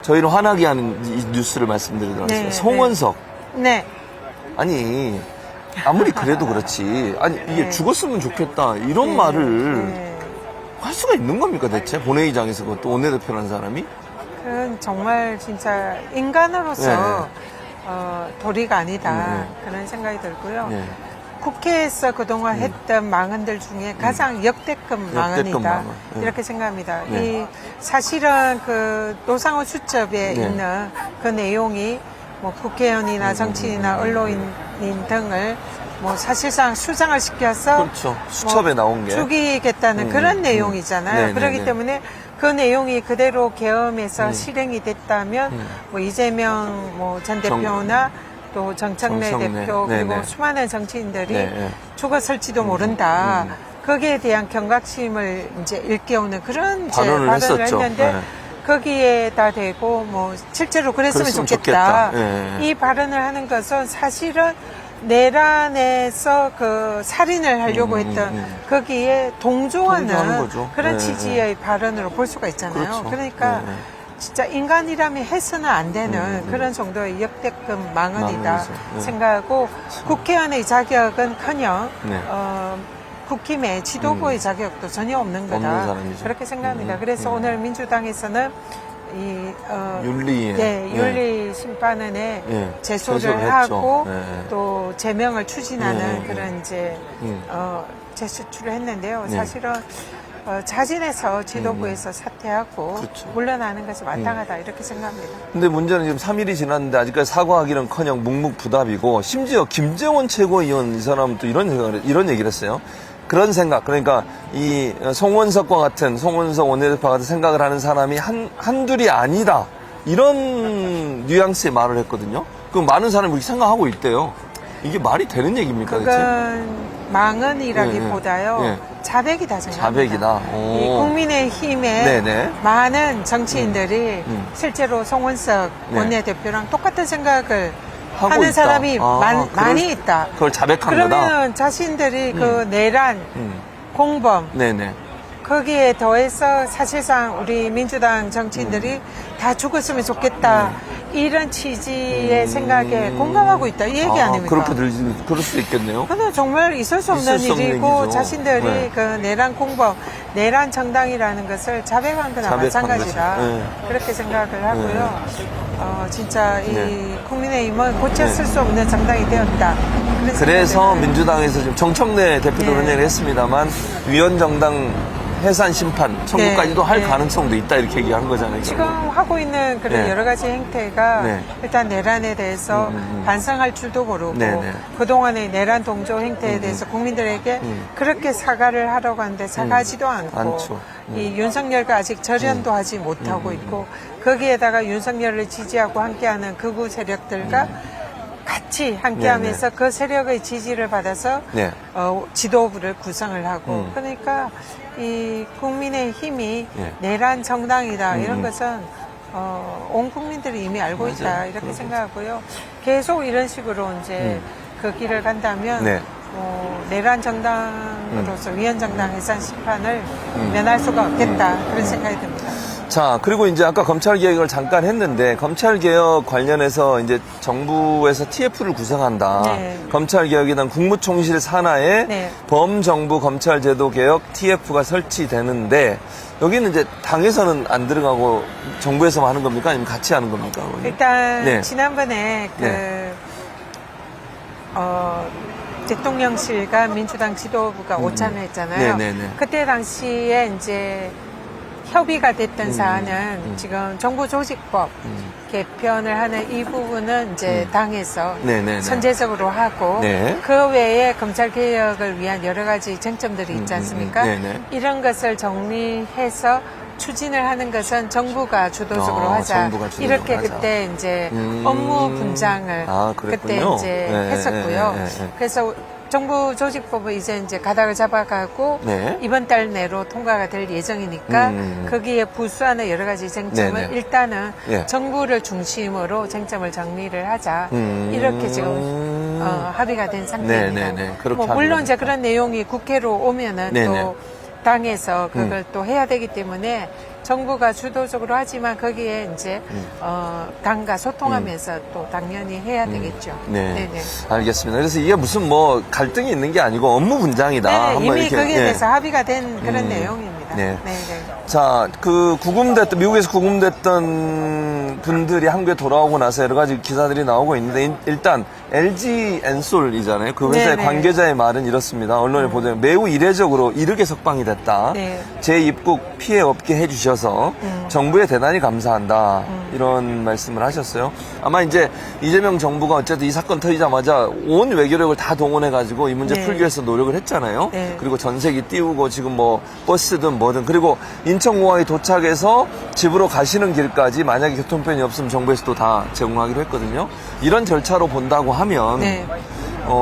저희를 화나게 하는 이 뉴스를 말씀드리도록 하겠습니다. 네, 송원석. 네. 아니, 아무리 그래도 그렇지. 아니, 이게 네. 죽었으면 좋겠다. 이런 말을 할 수가 있는 겁니까, 대체? 본회의장에서 그것도 원내대표라는 사람이? 그건 정말 진짜 인간으로서 도리가 아니다. 그런 생각이 들고요. 네. 국회에서 그동안 했던 망언들 중에 가장 역대급 망언이다. 망언. 네. 이렇게 생각합니다. 네. 이 사실은 그 노상호 수첩에 네. 있는 그 내용이 뭐 국회의원이나 정치인이나 언론인 등을 뭐 사실상 수장을 시켜서 그렇죠. 수첩에 나온 게. 죽이겠다는 그런 내용이잖아요. 네, 그렇기 네, 네. 때문에 그 내용이 그대로 계엄해서 실행이 됐다면 뭐 이재명 뭐 전 대표나 또 정청래 대표 네, 그리고 네. 수많은 정치인들이 네, 네. 죽었을지도 모른다. 거기에 대한 경각심을 이제 일깨우는 그런 이제 발언을 발언을 했었죠. 했는데 네. 거기에다 대고 뭐 실제로 그랬으면 그랬으면 좋겠다. 좋겠다. 네. 이 발언을 하는 것은 사실은 내란에서 그 살인을 하려고 했던 거기에 동조하는 동조하는 거죠. 그런 네, 취지의 발언으로 볼 수가 있잖아요. 그렇죠. 그러니까 네, 네. 진짜 인간이라면 해서는 안 되는 그런 정도의 역대급 망언이다 망언이죠. 네. 생각하고 국회의원의 자격은커녕 네. 국힘의 지도부의 자격도 전혀 없는 거다. 없는 사람이죠. 그렇게 생각합니다. 그래서 오늘 민주당에서는 이 윤리에. 네, 윤리 심판원에 네. 제소를 제소를 하고 했죠. 네. 또 제명을 추진하는 네. 그런 이제 제수출을 했는데요. 네. 사실은 자진해서 지도부에서 사퇴하고 그렇죠. 물러나는 것이 마땅하다 이렇게 생각합니다. 근데 문제는 지금 3일이 지났는데 아직까지 사과하기는커녕 묵묵부답이고 심지어 김재원 최고위원 이 사람은 또 이런 얘기를 했어요. 그런 생각, 그러니까 이 송원석과 같은 송원석 원내대표 같은 생각을 하는 사람이 한둘이 아니다. 이런 뉘앙스의 말을 했거든요. 그럼 많은 사람이 그렇게 생각하고 있대요. 이게 말이 되는 얘기입니까, 대체? 그건 망언이라기보다요. 네. 자백이다 생각합니다. 자백이다. 이 국민의힘의 네네. 많은 정치인들이 실제로 송원석 네. 원내대표랑 똑같은 생각을 하고 하는 있다. 사람이 많이 있다. 그걸 자백한 거다. 그러면 자신들이 그 내란, 공범, 네네. 거기에 더해서 사실상 우리 민주당 정치인들이 다 죽었으면 좋겠다. 이런 취지의 생각에 공감하고 있다. 이 얘기 아닙니까? 그럴 수도 있겠네요. 그건 정말 있을 수 없는 있을 수 없는 일이고 얘기죠. 자신들이 네. 그 내란 공범, 내란 정당이라는 것을 자백한 거나 자백한 마찬가지다. 거죠. 네. 그렇게 생각을 하고요. 진짜 이 네. 국민의힘은 고쳤을 수 없는 정당이 되었다. 그래서 민주당에서 지금 정청래 대표도 네. 그런 얘기를 했습니다만 위원정당 해산 심판 청구까지도 네. 할 네. 가능성도 있다 이렇게 얘기한 거잖아요. 지금 하고 있는 그런 네. 여러 가지 행태가 네. 일단 내란에 대해서 반성할 줄도 모르고 네, 네. 그동안의 내란 동조 행태에 대해서 국민들에게 그렇게 사과를 하려고 하는데 사과하지도 않죠. 이 윤석열과 아직 절연도 하지 못하고 있고 거기에다가 윤석열을 지지하고 함께하는 극우 세력들과 같이 함께하면서 그 세력의 지지를 받아서 네. 지도부를 구성을 하고 그러니까 이 국민의 힘이 네. 내란 정당이다 이런 것은 온 국민들이 이미 알고 맞아요. 있다 이렇게 그렇겠죠. 생각하고요. 계속 이런 식으로 이제 그 길을 간다면 네. 내란 정당으로서 위헌정당 해산 심판을 면할 수가 없겠다 그런 생각이 듭니다. 자, 그리고 이제 아까 검찰개혁을 잠깐 했는데, 검찰개혁 관련해서 이제 정부에서 TF를 구성한다. 네. 검찰개혁에 대한 국무총실 산하에 네. 범정부 검찰제도 개혁 TF가 설치되는데, 여기는 이제 당에서는 안 들어가고 정부에서만 하는 겁니까? 아니면 같이 하는 겁니까? 일단 네. 지난번에 네. 대통령실과 민주당 지도부가 오찬을 했잖아요. 네네네. 그때 당시에 이제 협의가 됐던 사안은 지금 정부조직법 개편을 하는 이 부분은 이제 당에서 네네네. 선제적으로 하고 네. 그 외에 검찰 개혁을 위한 여러 가지 쟁점들이 있지 않습니까? 네네. 이런 것을 정리해서 추진을 하는 것은 정부가 주도적으로 하자. 정부가 주도적으로 이렇게 하자. 그때 이제 업무 분장을 그때 그랬군요. 이제 네, 했었고요. 네, 네, 네. 그래서 정부 조직법은 이제 가닥을 잡아가고 네. 이번 달 내로 통과가 될 예정이니까 거기에 부수하는 여러 가지 쟁점을 네, 네. 일단은 예. 정부를 중심으로 쟁점을 정리를 하자. 이렇게 지금 합의가 된 상태입니다. 네, 네, 네. 그렇게 물론 합의가 이제 그런 내용이 국회로 오면은 네, 또 네. 당에서 그걸 또 해야 되기 때문에 정부가 주도적으로 하지만 거기에 이제 당과 소통하면서 또 당연히 해야 되겠죠. 네. 네네. 알겠습니다. 그래서 이게 무슨 뭐 갈등이 있는 게 아니고 업무 분장이다. 네, 한번 이미 이렇게, 거기에 예. 대해서 합의가 된 그런 내용입니다. 네. 네네. 자, 그 미국에서 구금됐던 분들이 한국에 돌아오고 나서 여러 가지 기사들이 나오고 있는데, 일단 LG 엔솔이잖아요. 그 회사의 네네. 관계자의 말은 이렇습니다. 언론에 보도된 매우 이례적으로 이르게 석방이 됐다. 네. 재입국 피해 없게 해주셔서 정부에 대단히 감사한다. 이런 말씀을 하셨어요. 아마 이제 이재명 정부가 어쨌든 이 사건 터지자마자 온 외교력을 다 동원해가지고 이 문제 네. 풀기 위해서 노력을 했잖아요. 네. 그리고 전세기 띄우고 지금 뭐 버스든 뭐든, 그리고 인천공항에 도착해서 집으로 가시는 길까지 만약에 교통편이 없으면 정부에서 또 다 제공하기로 했거든요. 이런 절차로 본다고 하면 네.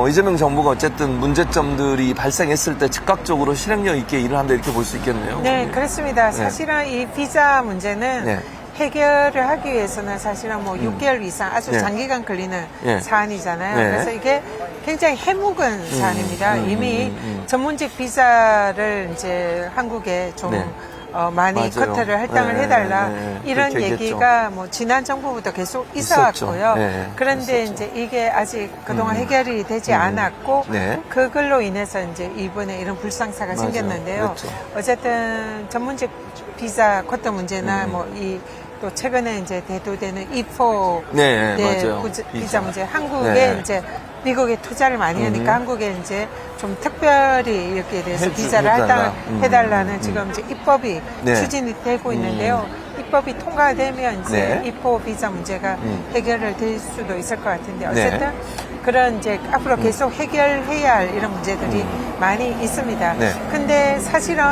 이재명 정부가 어쨌든 문제점들이 발생했을 때 즉각적으로 실행력 있게 일을 한다, 이렇게 볼 수 있겠네요. 네, 그렇습니다. 사실은 이 비자 문제는 네. 해결을 하기 위해서는 사실은 뭐 6개월 이상 아주 네. 장기간 걸리는 네. 사안이잖아요. 네. 그래서 이게 굉장히 해묵은 사안입니다. 이미 전문직 비자를 이제 한국에 좀 네. 많이 맞아요. 커트를 할당을 네, 해달라 네, 이런 그렇게 얘기했죠. 얘기가 뭐 지난 정부부터 계속 있었죠. 있어왔고요. 네, 그런데 있었죠. 이제 이게 아직 그동안 해결이 되지 않았고 네. 그걸로 인해서 이제 이번에 이런 불상사가 맞아요. 생겼는데요. 그렇죠. 어쨌든 전문직 비자 커트 문제나 뭐 또 최근에 이제 대두되는 E4 네, 맞아요. 비자 문제, 한국에 네. 이제 미국에 투자를 많이 하니까 한국에 이제 좀 특별히 이렇게 대해서 비자를 해달라는 지금 이제 입법이 네. 추진이 되고 있는데요. 입법이 통과되면 이제 네. E4 비자 문제가 해결을 될 수도 있을 것 같은데 네. 어쨌든 그런 이제 앞으로 계속 해결해야 할 이런 문제들이 많이 있습니다. 네. 근데 사실은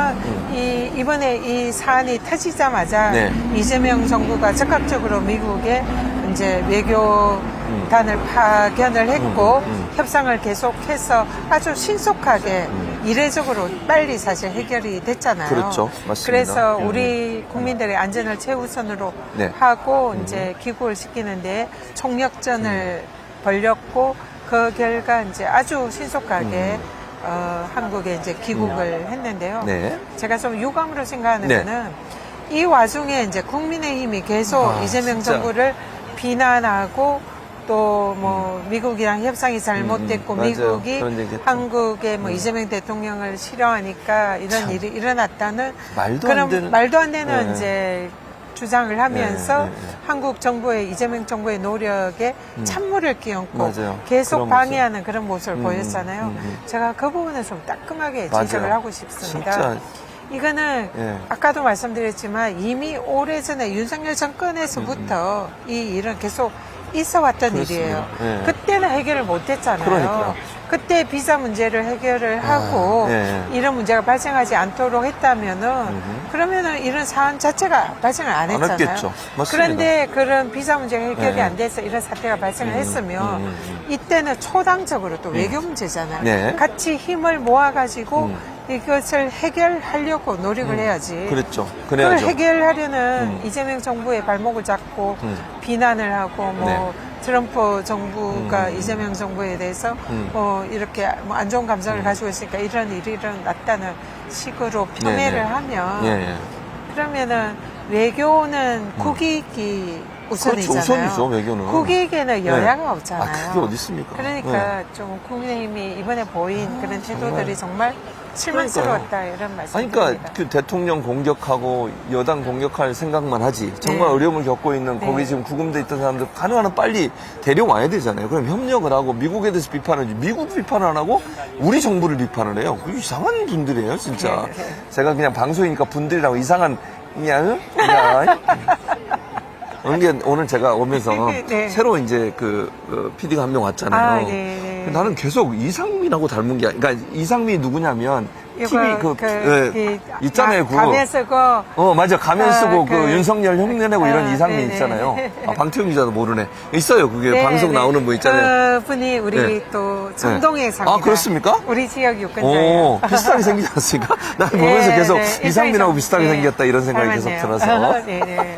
이번에 이 사안이 터지자마자 네. 이재명 정부가 적극적으로 미국에 이제 외교단을 파견을 했고 협상을 계속해서 아주 신속하게 이례적으로 빨리 사실 해결이 됐잖아요. 그렇죠. 맞습니다. 그래서 우리 국민들의 안전을 최우선으로 네. 하고 이제 귀국을 시키는데 총력전을 벌였고 그 결과 이제 아주 신속하게 한국에 이제 귀국을 했는데요. 네. 제가 좀 유감으로 생각하는 네. 거는 이 와중에 이제 국민의힘이 계속 이재명 진짜. 정부를 비난하고 또 뭐 미국이랑 협상이 잘못됐고 맞아요. 미국이 그런 얘기했죠. 한국에 뭐 이재명 대통령을 싫어하니까 이런 일이 일어났다는 말도 안 그런 되는. 말도 안 되는 네. 이제 주장을 하면서 네. 한국 정부의 이재명 정부의 노력에 찬물을 끼얹고 맞아요. 계속 그런 방해하는 그런 모습을 보였잖아요. 제가 그 부분은 좀 따끔하게 맞아요. 지적을 하고 싶습니다. 진짜. 이거는 예. 아까도 말씀드렸지만 이미 오래전에 윤석열 정권에서부터 이 일은 계속 있어 왔던 그렇습니다. 일이에요. 예. 그때는 해결을 못 했잖아요. 그러니까요. 그때 비자 문제를 해결을 하고 예. 이런 문제가 발생하지 않도록 했다면은 그러면은 이런 사안 자체가 발생을 안 했잖아요. 했겠죠. 맞습니다. 그런데 그런 비자 문제가 해결이 예. 안 돼서 이런 사태가 발생을 했으면 이때는 초당적으로 또 외교 문제잖아요. 네. 같이 힘을 모아가지고 이것을 해결하려고 노력을 해야지. 그랬죠. 그걸 그래야죠. 해결하려는 이재명 정부의 발목을 잡고 비난을 하고 뭐 네. 트럼프 정부가 이재명 정부에 대해서 이렇게 뭐 안 좋은 감정을 가지고 있으니까 이런 일이 일어났다는 식으로 폄훼를 네, 네. 하면 예, 예. 그러면은 외교는 국익이 우선이잖아요. 그렇죠. 우선이죠, 외교는. 국익에는 여야가 네. 없잖아요. 아, 그게 어디 있습니까? 그러니까 좀 국민의힘이 이번에 보인 그런 태도들이 정말 실망스러웠다 이런 아니, 말씀드립니다. 그러니까 그 대통령 공격하고 여당 공격할 생각만 하지. 정말 네. 어려움을 겪고 있는 거기 지금 구금돼 있던 사람들 가능한 한 빨리 데려와야 되잖아요. 그럼 협력을 하고 미국에 대해서 비판을 하지. 미국 비판을 안 하고 우리 정부를 비판을 해요. 그 이상한 분들이에요, 진짜. 네. 제가 그냥 방송이니까 분들이라고 이상한 그냥 이게 오늘 제가 오면서 네. 새로 이제 PD가 한 명 왔잖아요. 아, 네, 네. 나는 계속 이상민하고 닮은 게 그러니까 이상민이 누구냐면 TV 있잖아요. 가면 쓰고 맞아. 가면 쓰고 윤석열 흉내내고 이런 이상민 네네. 있잖아요. 방태용 기자도 모르네. 있어요. 그게 네, 방송 네. 나오는 분 있잖아요. 그분이 우리 네. 또 청동에 삽니다. 아, 그렇습니까? 우리 지역 유권자예요. 비슷하게 생기지 않습니까? 난 보면서 계속 네, 이상민하고 네. 비슷하게 네. 생겼다 이런 생각이 계속 닮았네요. 들어서. 네네.